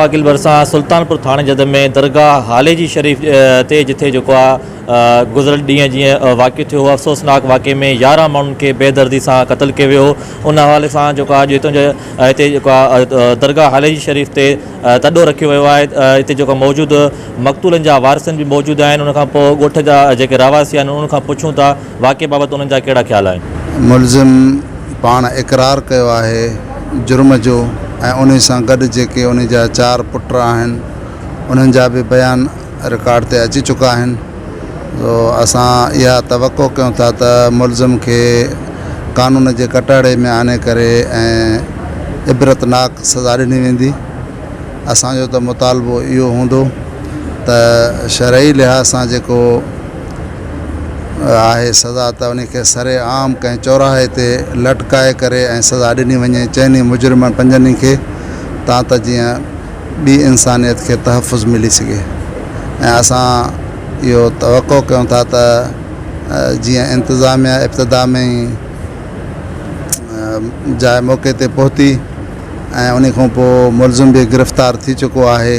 पाकिल बरसां सुल्तानपुर थाणे जद में दरगाह हाले जी शरीफ़ ते जिथे जेको आहे गुज़िरियल ॾींहुं जीअं वाक़ियो थियो अफ़सोसनाक वाक़े में 11 माण्हुनि खे बेदर्दी सां क़तल कयो वियो। उन हवाले सां जेको आहे हितां जो हिते जेको आहे दरगाह हाले जी शरीफ़ ते तॾो रखियो वियो आहे। हिते जेको मौजूदु मक़तूलनि जा वारिसनि बि मौजूदु आहिनि। उनखां पोइ ॻोठ जा जेके रहवासी आहिनि उन्हनि खां पुछूं था वाक़े बाबति उन्हनि जा कहिड़ा ख़्याल आहिनि। मुलज़िम पाण इक़रार कयो आहे जुर्म जो ऐं उन सां गॾु जेके उन जा 4 पुट आहिनि उन्हनि जा बि बयान रिकॉर्ड ते अची चुका आहिनि। तो असां इहा तवक़ो कयूं था त मुलज़िम खे कानून जे कटाड़े में आने करे ऐं इबरतनाक सज़ा ॾिनी वेंदी। असांजो त मुतालबो इहो हूंदो त शरई लिहाज़ सां जेको आहे सज़ा त उनखे सरे आम कंहिं चौराहे ते लटकाए करे ऐं सज़ा ॾिनी वञे। 4 मुजरिम 5 खे तां त जीअं ॿी इंसानियत खे तहफ़ुज़ मिली सघे। ऐं असां इहो तवक़ो कयूं था त जीअं इंतिज़ामिया इब्तिदा में ई जाइ मौक़े ते पहुती ऐं उन खां पोइ मुलज़िम बि गिरफ़्तार थी चुको आहे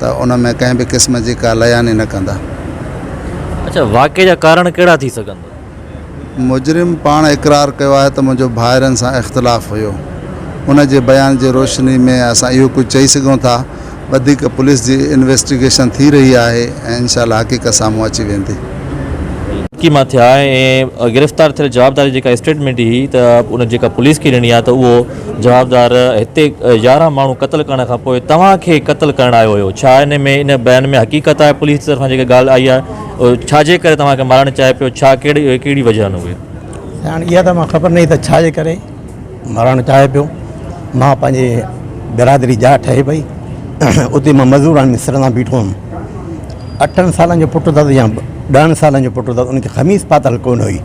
त उन में कंहिं बि क़िस्म जी का लयानी न कंदा। अच्छा, वाक़े जा कारण कहिड़ा थी सघंदा? मुजरिम पाण इक़रार कयो आहे त मुंहिंजो भाइरनि सां इख़्तिलाफ़ु हुयो। उन जे बयान जे रोशनी में असां इहो कुझु चई सघूं था। वधीक पुलिस जी इन्वेस्टिगेशन थी रही आहे ऐं इंशाअल्लाह हक़ीक़त साम्हूं अची वेंदी। की मां थिया ऐं गिरफ़्तार थियल जवाबदारी जेका स्टेटमेंट हुई त उन जेका पुलिस खे ॾिनी आहे त उहो जवाबदार हिते 11 माण्हू क़तल करण खां पोइ तव्हांखे क़तल करणु आयो हुयो। छा इन में इन बयान में हक़ीक़त आहे? पुलिस तरफ़ां जेका ॻाल्हि आई आहे छाजे करे तव्हांखे मारणु चाहे पियो? छा कहिड़ी वजह न हुई? हाणे इहा त मां ख़बर न त छाजे करे मारणु चाहे पियो। मां पंहिंजे बिरादरी जाइ ठहे पई उते मां मज़दूरान में सिरंदा बीठो हुउमि। 8 सालनि जो पुटु त या 10 सालनि जो पुटु त उनखे ख़मीस पातल कोन हुई।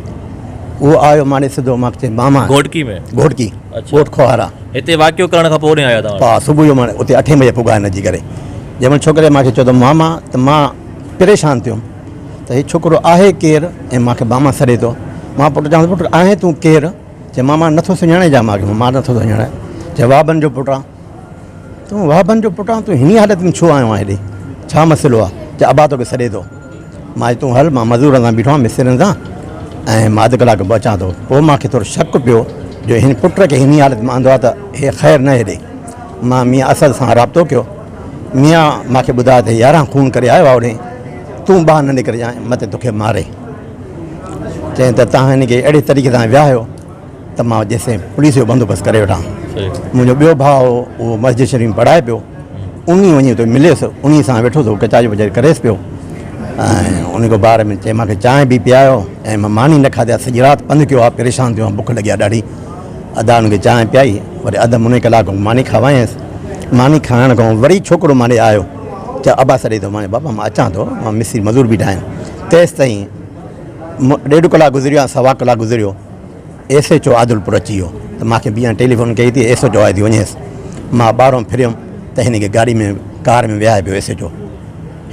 उहो आयो माने सिधो मां चई मामा घोटकी में घोटकी ॻोठ खोहारा हिते वाक़ियो करण खां पोइ आया तव्हां? हा, सुबुह जो माने उते 8 बजे पुॻा हिन जी करे। जंहिंमहिल छोकिरे मूंखे चयो त मामा त मां परेशान थियुमि त हीउ छोकिरो आहे केरु ऐं मूंखे मामा सड़े थो। मां पुटु चवां पुटु आहे तूं केरु? चए मामा नथो सुञाणे जा। मां नथो सुञाणे। चए वाबनि जो पुटु आहे। तूं वाबनि जो पुटु आहे? तूं हिन हालत में छो आयो आहे हेॾे? छा मसिलो आहे? चए अबा तोखे सड़े थो। मां तूं हल मां मज़दूर सां बीठो आहियां मिस्त्रियुनि सां ऐं मां अधु कलाक में अचां थो। पोइ मूंखे थोरो शक पियो जो हिन पुट खे हिन हालत में आंदो आहे त हे ख़ैरु न हेॾे। मां मियां असद सां राब्तो कयो। मियां मूंखे ॿुधायो त 11 खून करे आयो आहे होॾे। तूं ॿाहिरि न निकिरजांइ मथे तोखे मारे। चई त तव्हां हिनखे अहिड़े तरीक़े सां विहायो त मां जेसिताईं पुलिस जो बंदोबस्तु करे वठां। मुंहिंजो ॿियो भाउ उहो मस्जिद शरीफ़ में पढ़ाए पियो। उन वञी हुते मिलियुसि, उन सां वेठो थो कचारी वचारी करेसि पियो। ऐं उनखे बारे में चई मूंखे चांहि बि पीआरियो ऐं मां मानी न खाधी। सॼी राति पंधु कयो आहे, परेशान थियो आहे, बुख लॻी आहे ॾाढी। अधा हुनखे चांहि पीआई, वरी अधु मुने कलाक मानी खावायसि। मानी खाइण खां वरी छोकिरो माने आयो। चए अबा सॾे थो। माने बाबा मां अचां थो, मां मिस्त्री मज़दूर बीठा आहिनि। तेसि ताईं 1.5 कलाक गुज़रियो आहे, 1.25 कलाक गुज़रियो। SHO आदिलपुर अची वियो त मूंखे ॿीहर टेलीफोन कई थी SHO आहे थी वञेसि। मां ॿाहिरों फिरियुमि त हिनखे गाड़ी में कार में विहाए पियो SHO।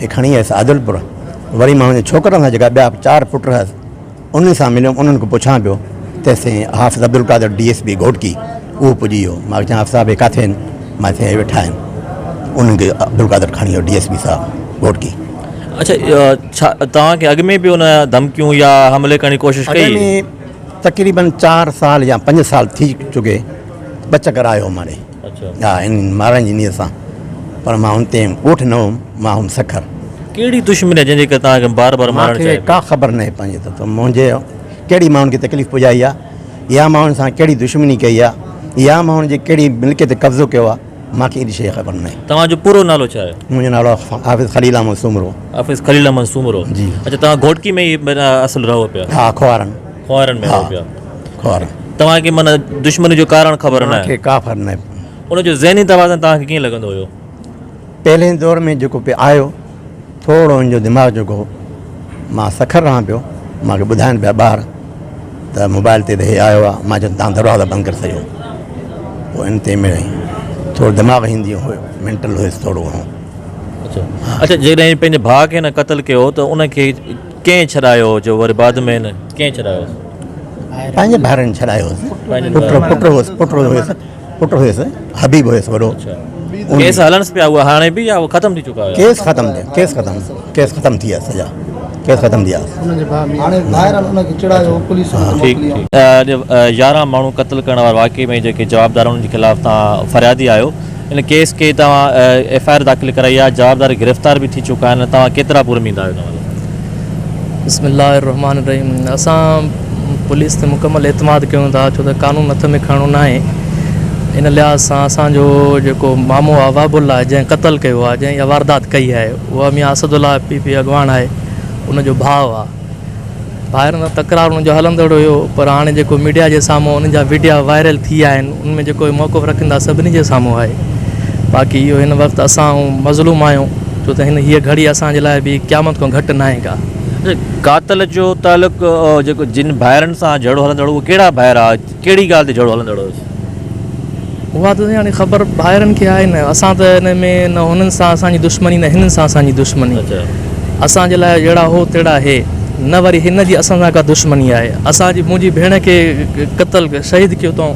हे खणी वियसि आदिलपुर। वरी मां हुन छोकिरनि सां जेका ॿिया 4 पुट हुअसि उन सां मिलियुमि। उन्हनि खे पुछां पियो तेसिताईं हाफ़िज़ अब्दुल क़ादिर DSP घोटकी उहो पुॼी वियो। मां चयां हाफ़िज़ साहिब किथे आहिनि? मां चयां वेठा आहिनि। उन्हनि खे अब्दुल क़ादिर खणी वियो DSP साहिबु घोटकी। अच्छा, छा तव्हांखे अॻु में बि उन धमकियूं या हमले करण जी कोशिशि कई? तक़रीबन 4 साल या 5 साल थी चुके। 2 चकर आयो माने। हा, इन मारण जी नीयत सां। पर मां हुन ते ॻोठ न हुउमि, मां हुउमि सखर। कहिड़ी दुश्मनी जंहिंजे करे तव्हांखे बार बार मारणु चाहे? का ख़बर न आहे पंहिंजे त मुंहिंजे कहिड़ी माण्हुनि खे तकलीफ़ पुॼाई आहे या माण्हुनि सां कहिड़ी दुश्मनी कई आहे या माण्हुनि जे कहिड़ी मिल्कियत ते कब्ज़ो कयो आहे, मूंखे एॾी शइ ख़बर न आहे। तव्हांजो पूरो नालो छा आहे? मुंहिंजो नालो हाफ़िज़ ख़लील अहमद सूमरो। हाफ़िज़ ख़लील अहमद सूमरो जी। अच्छा, तव्हां घोटकी में ई असुल रहो पिया? हा, खोहारनि में रहो पिया। खोहारनि। तव्हांखे माना दुश्मनी जो कारण ख़बर न आहे? का ख़बर न आहे। उनजो ज़हनी तवाज़ुन तव्हांखे कीअं लॻंदो हुयो? पहले दौर में जेको पे आयो थोरो हुनजो दिमाग़ जेको मां सखर रहां पियो। मूंखे ॿुधाइनि पिया ॿार त मोबाइल ते त हे आयो आहे। मां चयो तव्हां दरवाज़ा बंदि करे छॾियो। पोइ इन ते में थोरो दिमाग़ हिंदी हुयो, मेंटल हुयुसि थोरो घणो। अच्छा, जॾहिं पंहिंजे भाउ खे न क़तल कयो त उनखे कंहिं छॾायो जो वरी बाद में न कंहिं छॾायो? पंहिंजे भाइरनि छॾायो हुयुसि। पुटु हुयुसि हबीब हुयुसि वॾो। केस हलनि पिया उहा हाणे बि या उहो ख़तमु थी चुका हुआ? केस ख़त्म थी विया सॼा केस ख़त्म थी विया। ठीकु ठीकु 11 माण्हू क़त्ल करण वारे वाक़े में जेके जवाबदार उन्हनि जे ख़िलाफ़ तव्हां फरियादी आहियो, इन केस खे तव्हां FIR दाख़िल कराई आहे, जवाबदार गिरफ़्तार बि थी चुका आहिनि, तव्हां केतिरा पुरमींदा आहियो? बिस्मिल्लाहिर्रहमानिर्रहीम। असां पुलिस ते मुकमल एतमाद कयूं था, छो त कानून हथ में खणणो न आहे। इन लिहाज़ सां असांजो जेको मामो आहे वाबुल आहे, जंहिं क़त्ल कयो आहे, जंहिं इहा वारदात कई आहे, उहा मियां असदुल्ला PP अॻवान आहे, उनजो भाउ आहे। ॿाहिरि तकरार उनजो हलंदड़ हुयो, पर हाणे जेको मीडिया जे साम्हूं उन जा वीडियो वायरल थी विया आहिनि, उनमें जेको मौक़िफ़ रखंदा सभिनी जे साम्हूं आहे। बाक़ी इहो हिन वक़्तु असां मज़लूम आहियूं, छो त हीअ घड़ी असांजे लाइ बि क़यामत खां घटि न आहे का। कातल जो तालुक जेको जिन भाइरनि सां जहिड़ो हलंदड़, उहो कहिड़ा भाइर आहे, कहिड़ी ॻाल्हि ते जहिड़ो हलंदड़ हुओ? उहा त हाणे ख़बर भाइरनि खे आहे न। असां त हिन में न हुननि सां असांजी दुश्मनी, न हिननि सां असांजी दुश्मनी। असांजे लाइ जहिड़ा हो तहिड़ा हे न, वरी हिन जी असां सां का दुश्मनी आहे। असांजी मुंहिंजी भेण खे क़त्ल शहीद कयो अथऊं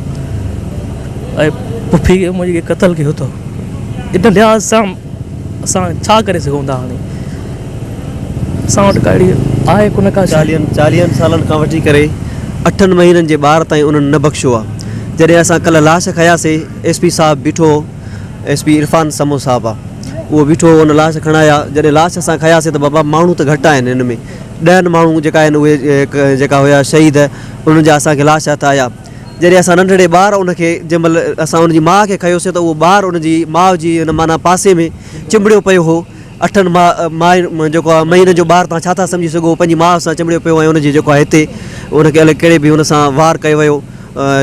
ऐं पुफी खे मुंहिंजी क़त्ल कयो अथऊं। इन लिहाज़ सां असां छा करे सघूं था? हाणे असां वटि काड़ी आहे कोन का। 40 सालनि खां वठी करे 8 महीननि जे ॿार ताईं उन्हनि न बख़्शियो आहे। जॾहिं असां कल्ह लाश खयासीं, SP साहब बीठो, SP इरफान समो साहब आहे, उहो बीठो, उन लाश खणाया। जॾहिं लाश असां खयासीं त बाबा माण्हू त घटि आहिनि हिन में, 10 माण्हू जेका आहिनि उहे जेका हुया शहीद, उन्हनि जा असांखे लाश हथ आया। जॾहिं असां नंढड़े ॿार उनखे जंहिं महिल असां उनजी माउ खे खयोसीं त उहो ॿारु उनजी माउ जी हुन माना पासे में चिंबड़ियो पियो हो। 8 जेको आहे महीने जो ॿारु, तव्हां छा था सम्झी सघो, पंहिंजी माउ सां चिंबड़ियो पियो ऐं उनजी जेको आहे हिते उनखे अलाए कहिड़े बि हुन सां वार कयो वियो,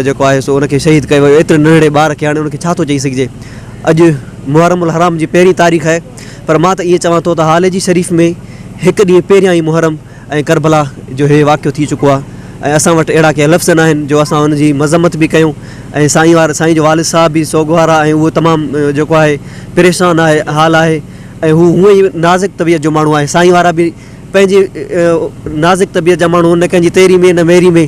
जेको आहे सो उनखे शहीद कयो वियो। एतिरे नंढड़े ॿार खे हाणे उनखे छा थो चई सघिजे। अॼु मुहर्रमुल हराम जी पहिरीं तारीख़ आहे, पर मां त ईअं चवां थो त हाले जी शरीफ़ में हिकु ॾींहुं पहिरियां ई मुहर्रम ऐं करबला जो हे वाक़ियो थी चुको आहे, ऐं असां वटि अहिड़ा कंहिं लफ़्ज़ न आहिनि जो असां हुनजी मज़म्मत बि कयूं। ऐं साईं जो वालिद साहब बि सोगवार आहे, ऐं उहो तमामु जेको आहे परेशान आहे, हाल आहे, ऐं हू हूअं ई नाज़ुक तबियत जो माण्हू आहे। साईं वारा बि पंहिंजी नाज़ुक तबियत जा माण्हू, न कंहिंजी तेरी में न मेरी में,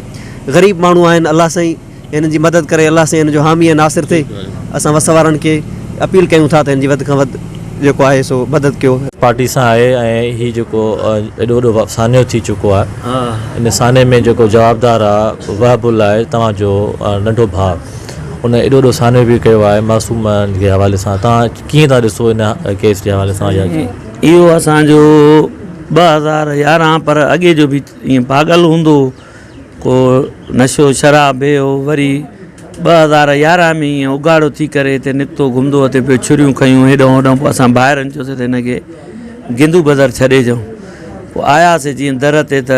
ग़रीब माण्हू आहिनि। अलाह साईं हिननि जी मदद करे, अलाह साईं हिन जो हामी ऐं नासिर थिए। असां वस वारनि खे अपील कयूं था त हिन जी वधि खां वधि जेको आहे सो मदद कयो। पार्टी सां आहे ऐं हीउ जेको एॾो वॾो सान्यो थी चुको आहे, इन साने में जेको जवाबदार आहे वहबुल आहे, तव्हांजो नंढो भाउ, उन एॾो वॾो सान्यो बि कयो आहे मासूम जे हवाले सां। तव्हां कीअं था ॾिसो इन केस जे हवाले सां? इहो असांजो 2011, पर अॻे जो बि ईअं पागल हूंदो, को नशो शराब हो, वरी 2011 में ईअं उगाड़ो थी करे हिते निकितो, घुमंदो हुते पियो, छुरियूं खयूं हेॾो होॾो। पोइ असां ॿाहिरि चयोसीं त हिनखे गिंदू बदर छॾे ॾियूं। पोइ आयासीं जीअं दर ते, त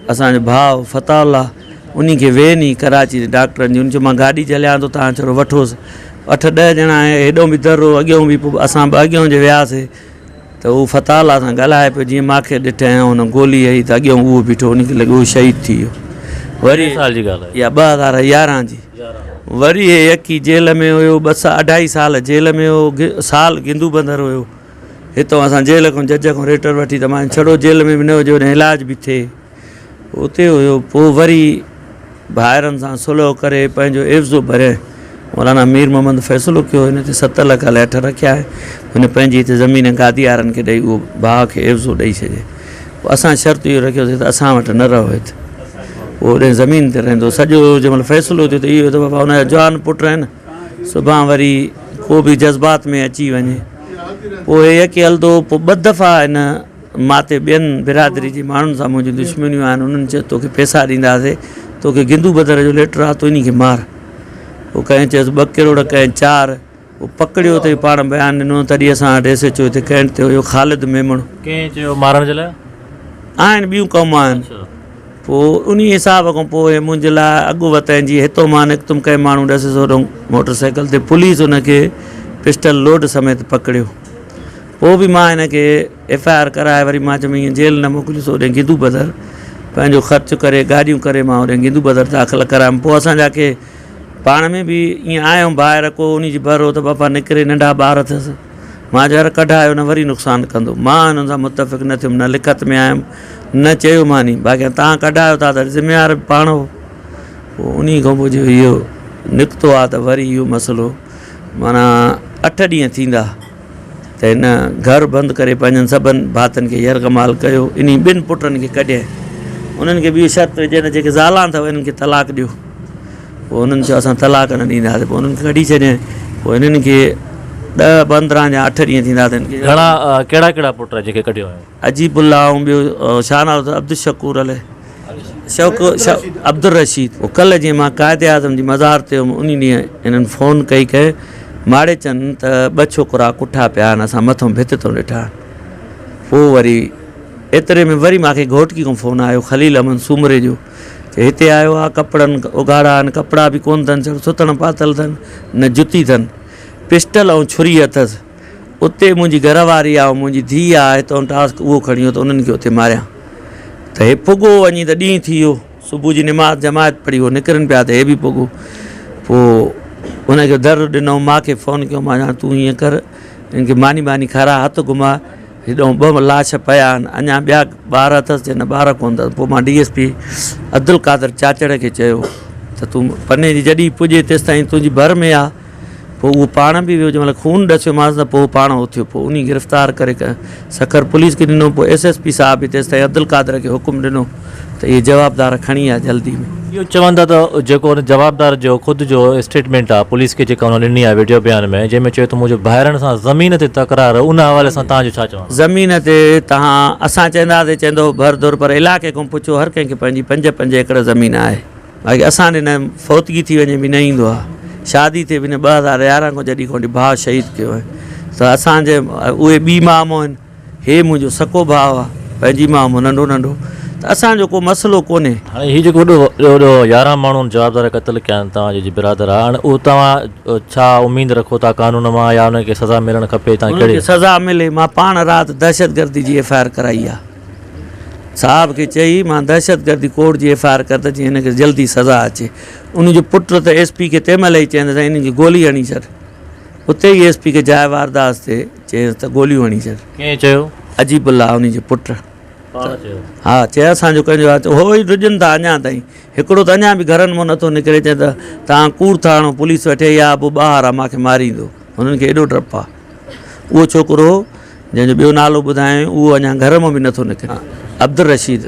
असांजो भाउ फताउल्ला उन खे वेह नी कराची डॉक्टरनि जी, उन चयो मां गाॾी हलियां थो, तव्हां चयो वठोसि। 8-10 ॼणा हेॾो बि दर हो, अॻियां बि। पोइ असां अॻियां जे वियासीं त उहो फताउल्ला सां ॻाल्हाए पियो, जीअं मूंखे ॾिठे हुन गोली आई त अॻियां उहो बीठो, उनखे लॻो उहो शहीद थी वियो। वरी साल जी ॻाल्हि आहे इहा 2011 जी। वरी हे यकी जेल में हुयो, 2.5 साल जेल में हो, साल गिंदू बंदर हुयो। हितां असां जेल खां जज खां रेटर वठी त मां छॾो, जेल में बि न हुजे, होॾे इलाज बि थिए, उते हुयो। पोइ वरी भाइरनि सां सुलह करे पंहिंजो एफ़्ज़ो भरे मौलाना मीर मोहम्मद फ़ैसिलो कयो, हिन ते 7 लख लेठ रखिया आहे। हुन पंहिंजी हिते ज़मीन गादीआरनि खे ॾेई उहो भाउ खे एफ़्ज़ो ॾेई छॾे। पोइ असां शर्त इहो रखियोसीं त असां वटि न रहो हिते, उहो होॾे ज़मीन ते रहंदो। सॼो जंहिं महिल फ़ैसिलो थियो त इहो त बाबा हुनजा जवान पुट आहिनि, सुभाणे वरी को बि जज़्बात में अची वञे। पोइ हे यकी हलंदो। पोइ 2 दफ़ा हिन माते ॿियनि बिरादरी जे माण्हुनि सां मुंहिंजी दुश्मनियूं आहिनि, उन्हनि चयो तोखे पैसा ॾींदासीं, तोखे गिंदू बदर जो लेटर आहे, तूं इन खे मार। पोइ कंहिं चयोसि 2 करोड़, कंहिं 4। पोइ पकड़ियो अथई, पाण बयानु ॾिनो, तॾहिं असां वटि SHO हिते कैंट ते हुयो ख़ालिद मेमण। कंहिं चयो मारण जे लाइ? आहिनि ॿियूं क़ौम आहिनि। पोइ उन हिसाब खां पोइ मुंहिंजे लाइ अॻु वताईं जी हितो मां निकितुमि, कंहिं माण्हू ॾस सोढो मोटरसाइकिल ते, पुलिस हुनखे पिस्टल लोड समेत पकड़ियो। पोइ बि मां हिनखे FIR कराए, वरी मां चयोमि ईअं जेल न मोकिलियोसि, होॾे गिंदू बदर पंहिंजो ख़र्चु करे गाॾियूं करे मां होॾे गिंदू बदर दाख़िल करायमि। पोइ असांजा के पाण में बि ईअं आहियूं ॿाहिरि, को उन जी भर हो त बापा निकिरे, नंढा ॿार अथसि, मां जर कढायो न वरी नुक़सानु कंदो। मां हिननि सां मुतफ़िक़ न थियुमि, न लिखत में आयुमि, न चयो मानी, बाक़ी तव्हां कढायो था त ज़िम्मेवार पाण हो। पोइ उन खां पोइ जो इहो निकितो आहे त वरी इहो मसइलो माना 8 ॾींहं थींदा त हिन घर बंदि करे पंहिंजनि सभिनि भातनि खे यरगमाल कयो, इन 2 पुटनि खे कढिया। उन्हनि खे बि शर्त विझनि जेके ज़ालां अथव इन्हनि खे तलाक ॾियो। पोइ उन्हनि चयो असां तलाक न ॾींदासीं। पोइ उन्हनि खे कढी छॾियईं। पोइ हिननि खे 10, 15 या 8 ॾींहं थींदा अथनि। घणा कहिड़ा कहिड़ा पुट जेके कढियो आहे? अजीबुल्ला ऐं ॿियो छा नालो अथव, अब्दुल शकूर अलाए अब्दुल रशीद। पोइ कल्ह जीअं मां क़ाइदे आज़म जी मज़ार ते हुउमि, उन ॾींहुं हिननि फ़ोन कई माड़े चनि त 2 छोकिरा कुठा पिया आहिनि, असां मथां भित थो ॾिठा। पोइ वरी एतिरे में वरी मूंखे घोटकी खां फ़ोन आयो ख़लील अहमद सूमरे जो कि हिते आयो आहे, कपिड़नि उघाड़ा आहिनि, कपिड़ा बि कोन अथनि, सुतण पातल अथनि, न जुती अथनि, पिस्टल ऐं छुरी अथसि। उते मुंहिंजी घरवारी आहे, मुंहिंजी धीउ आहे, हितां टास्क उहो खणी वियो त उन्हनि खे उते मारिया। त हे पुॻो वञी त ॾींहुं थी वियो, सुबुह जी निमाज़ जमायत पढ़ी हो निकिरनि पिया त हे बि पुॻो। पोइ उनखे दर ॾिनो, मूंखे फ़ोन कयो, मां ॼाण तूं हीअं कर, हिनखे मानी खारा हथु घुमा, हेॾो 2 लाश पिया आहिनि, अञा ॿिया ॿार अथसि चए न ॿार कोन अथसि। पोइ मां DSP अब्दुल कादर चाचड़ खे चयो त तूं पने जी जॾहिं पुॼे तेसि ताईं तुंहिंजी भर में आहे। पोइ उहो पाण बि वियो, जंहिंमहिल खून ॾसियोमांसि त पोइ पाण उथियो। पोइ उन गिरफ़्तार करे सखर पुलिस खे ॾिनो। पोइ SSP साहब बि तेसि ताईं अब्दुल कादर खे हुकुम ॾिनो त इहे जवाबदार खणी आहे जल्दी में। इहो चवंदा त जेको उन जवाबदार जो ख़ुदि जो स्टेटमेंट आहे पुलिस खे जेका हुन ॾिनी आहे वीडियो बयान में, जंहिंमें चए थो मुंहिंजो भाइरनि सां ज़मीन ते तकरार, उन हवाले सां तव्हांजो छा चवणु? ज़मीन ते तव्हां असां चवंदासीं चवंदो भर दूर, पर इलाइक़े खां पुछो, हर कंहिंखे पंहिंजी 5-5 एकड़ ज़मीन आहे। बाक़ी असां ॾे न फौतगी थी वञे बि न ईंदो आहे, शादी ते बि न 2011 खां जॾहिं खां भाउ शहीद कयो आहे त असांजे उहे ॿी मामो आहिनि, हे मुंहिंजो सको भाउ आहे, पंहिंजी मामो नंढो नंढो, त असांजो को मसइलो कोन्हे। हाणे हीउ जेको वॾो 11 माण्हुनि जवाबदार क़तल कया आहिनि तव्हांजे जी बिरादर आहे, हाणे उहो तव्हां छा उमेदु रखो था कानून मां, या उनखे सज़ा मिलणु खपे? तव्हां कहिड़ी सज़ा मिले? मां पाण राति दहशतगर्दी जी FIR कराई आहे, साहब खे चई मां दहशतगर्दी कोर्ट जी FIR कर त जीअं हिनखे जल्दी सज़ा अचे। उनजो पुटु त SP खे तंहिं महिल ई चवंदुसि हिनजी गोली हणी छॾ, उते ई SP खे जाइ वारदात ते चयसि त गोलियूं हणी छॾ। कीअं चयो? अजीबुल्ला उनजे पुटु। हा, चए असांजो कंहिंजो आहे, हो ई ॾुजनि था अञा ताईं। हिकिड़ो त अञा बि घरनि मां नथो निकिरे, चए त तव्हां कूड़ था हणो, पुलिस वठे या पोइ ॿाहिरि आहे मूंखे मारींदो। हुननि खे एॾो डपु आहे। उहो छोकिरो जंहिंजो ॿियो नालो ॿुधायईं उहो अञा घर मां बि नथो निकिरे, अब्दुल रशीद।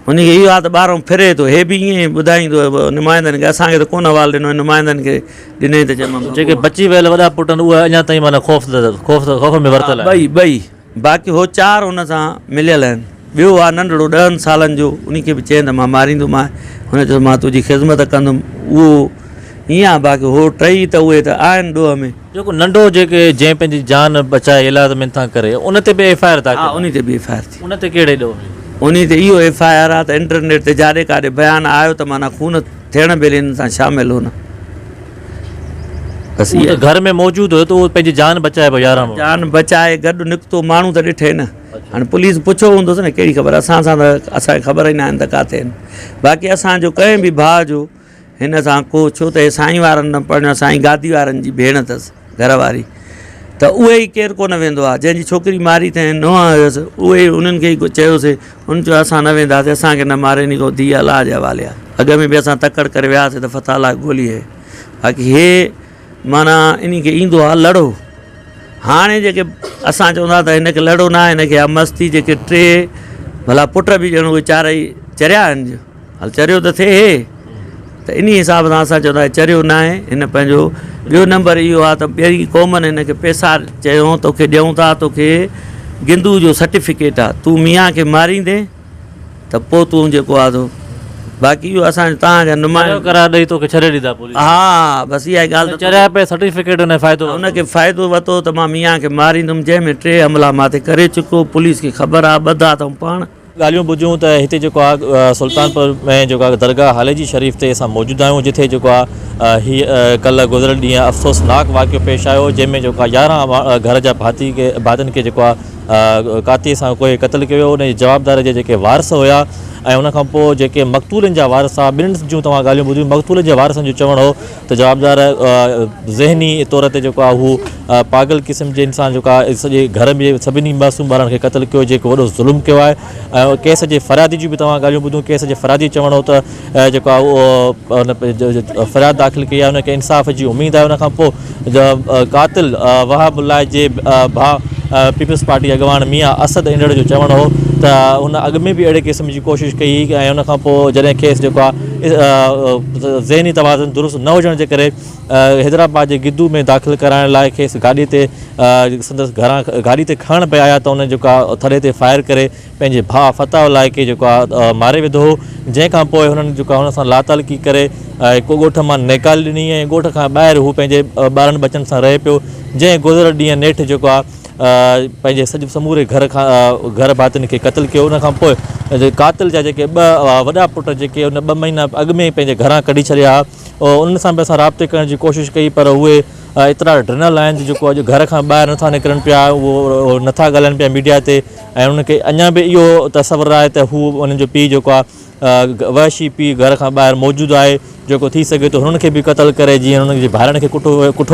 हुनखे इहो आहे त ॿाहिरों फिरे थो, हे बि ईअं ॿुधाईंदो नुमाइंदनि खे, असांखे त कोन हवालु ॾिनो, नुमाइंदनि खे ॾिनई त चयोमांसि जेके बची वियल वॾा पुट आहिनि उहे अञा ताईं माना ख़ौफ़ में वरितल आहे। ॿई बाक़ी हो 4 हुन सां मिलियल आहिनि। ॿियो आहे नंढड़ो 10 सालनि जो, उनखे बि चवंदा मां मारींदोमांइ, हुन चयो मां तुंहिंजी ख़िदमत कंदुमि। उहो ईअं आहे, बाक़ी हो 3 त उहे त आहिनि ॾोह में। जेको नंढो जेके जंहिं पंहिंजी जान बचाए इलाज में था करे, उन ते बि FIR था? हा, उन ते बि FIR थी। उन ते कहिड़े ॾोह? उन ते इहो FIR आहे त इंटरनेट ते जाॾे काॾे बयानु आयो त माना खून थियण महिल हिन सां शामिलु हो न। बसि इहा घर में मौजूदु हुयो त उहो पंहिंजी जान बचाए पियो। 11 माण्हू जान बचाए गॾु निकितो, माण्हू त ॾिठे न। हाणे पुलिस पुछो हूंदुसि न, कहिड़ी ख़बर, असां सां त असांखे ख़बर ई न आहिनि त किथे आहिनि। बाक़ी असांजो कंहिं बि भाउ जो हिन सां को, छो त हे साईं वारनि न पढ़ियो, साईं गादी वारनि जी भेण अथसि घरवारी, त उहे ई केरु कोन वेंदो आहे। जंहिंजी छोकिरी मारी अथई नुंहुं हुयसि, उहे ई उन्हनि खे ई चयोसीं, उन चयो असां न वेंदासीं, असांखे न मारे, नी को धीउ अलाह जे हवाले आहे। अॻ में बि असां तकड़ि करे वियासीं त फताला गोली आहे। बाक़ी हे माना इन खे ईंदो आहे लड़ो। हाणे जेके असां चवंदा त हिनखे लड़ो न आहे, हिनखे आहे मस्ती। जेके 3 भला पुट बि ॼण उहे 4 ई चरिया आहिनि, हल चरियो त थिए, त इन हिसाब सां असां चवंदा चरियो न आहे। हिन पंहिंजो ॿियो नंबर इहो आहे त ॿियरी क़ौमनि हिनखे पैसा चयूं तोखे ॾियूं था, तोखे गिंदू जो सर्टिफिकेट आहे, तूं मियाँ खे मारींदे त पोइ तूं जेको आहे बाक़ी इहो असांजो तव्हांजा नुमाइंदो करार ॾेई तोखे छॾे ॾींदा पुलिस। हा, बसि इहा ॻाल्हि। चरिया पे सर्टिफिकेट हुन फ़ाइदो, हुनखे फ़ाइदो वरितो त मां मियाँ खे मारींदुमि, जंहिंमें 3 हमला मां ते करे चुको। पुलिस खे ख़बर आहे, ॿधा अथऊं पाण। ॻाल्हियूं ॿुधियूं त हिते जेको आहे सुल्तानपुर में जेको आहे दरगाह हालेजी शरीफ़ ते असां मौजूदु आहियूं, जिथे जेको आहे हीअ कल्ह गुज़िरियल ॾींहुं अफ़सोसनाक वाक़ियो पेश आयो, जंहिंमें जेको आहे 11 घर जा भातियुनि खे जेको आहे कातीअ सां कोई क़तलु कयो। उन जे जवाबदार जे जेके वारिस हुया ऐं उन खां पोइ जेके मक़तूलनि जा वारस आहे ॿिन्हिनि जूं तव्हां ॻाल्हियूं ॿुधियूं मक़तूलनि जे वारसनि जो चवणु हो त जवाबदार ज़हनी तौर ते जेको आहे हू पागल क़िस्म जे इंसान जेको आहे सॼे घर में सभिनी मासूम ॿारनि खे क़तलु कयो जेको वॾो ज़ुल्म कयो आहे ऐं केस जे फ़रियादी जी बि तव्हां ॻाल्हियूं ॿुधियूं केस जे फ़रियादी चवणु हो त जेको आहे उहो फ़रियाद दाख़िल कई आहे उनखे इंसाफ़ जी उमेदु आहे उन खां पोइ क़ातिल वहाबुल्लाह जे भाउ पीपल्स पार्टी अॻवान मियां असद इंदड़ जो चवणु हो त हुन अॻु में बि अहिड़े क़िस्म जी कोशिशि कई ऐं उन खां पोइ जॾहिं खेसि जेको आहे ज़हनी तवाज़ुन दुरुस्त न हुजण जे करे हैदराबाद जे गिद्दू में दाख़िल कराइण लाइ खेसि गाॾी ते संदसि घरां गाॾी ते खणण पिया आया त उन जेको आहे थड़े ते फायर करे पंहिंजे भाउ फताह अलाए खे जेको आहे मारे विधो हो जंहिंखां पोइ हुननि जेको आहे हुन सां लातालकी करे को ॻोठ मां निकाल ॾिनी ऐं ॻोठ खां ॿाहिरि हू पंहिंजे ॿारनि बचनि सां रहे पियो जंहिं गुज़िरियल ॾींहं नेठि जेको आहे पंहिंजे सॼे समूरे घर भातियुनि खे क़तलु कयो उन खां पोइ क़ातिल जा जेके ॿ वॾा पुट जेके उन 2 महीना अॻु में पंहिंजे घरां कढी छॾिया हुआ उन्हनि सां बि असां राब्ते करण जी कोशिशि कई पर उहे एतिरा ड्रिनल आहिनि जेको अॼु घर खां ॿाहिरि नथा निकिरनि पिया उहो नथा ॻाल्हाइनि पिया मीडिया ते ऐं उनखे अञा बि इहो तसवुरु आहे त हू उन्हनि जो पीउ जेको आहे वहशी पीउ घर खां ॿाहिरि मौजूदु आहे जेको थी सघे थो हुननि खे बि क़तलु करे जीअं हुननि जे भाइरनि खे कुठो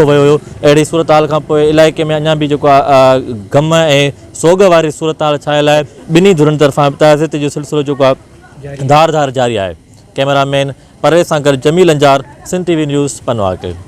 वियो हुयो अहिड़ी सूरत हाल खां पोइ इलाइक़े में अञा बि जेको आहे ग़म ऐं सोग वारी सूरत हाल छायल आहे ॿिन्ही धुरनि तरफ़ां ताज़ियत जो सिलसिलो जेको आहे धार जारी आहे कैमरामैन परेश सां गॾु जमील अंजार सिंध TV न्यूज़ पनवार।